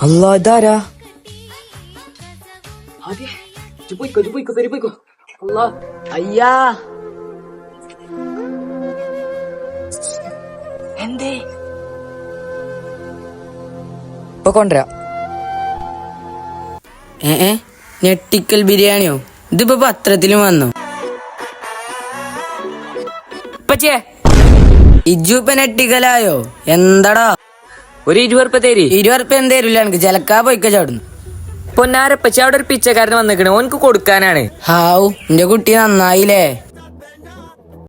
അല്ലാ ഇതാരാ? പോയിക്കോ. അല്ലാ അയ്യാ എന്തേ? ഇപ്പൊ കൊണ്ടുവരാ. ഞെട്ടിക്കൽ ബിരിയാണിയോ? ഇതിപ്പോ പത്രത്തിലും വന്നു. പച്ചേ ഇജ്ജു ഇപ്പൊ ഞെട്ടിക്കലായോ? എന്താടാ ഒരു 20 ഉറുപ്പിക തരി. 20 ഉറുപ്പിക എന്തേരില്ല എനിക്ക്. ചിലക്കാ പോയിക്ക ചാടുന്നു. പൊന്നാരപ്പച്ച അവിടെ ഒരു പിച്ചക്കാരന് വന്നിക്കണേ, ഓനക്ക് കൊടുക്കാനാണ്. ഹാവു, എന്റെ കുട്ടി നന്നായില്ലേ?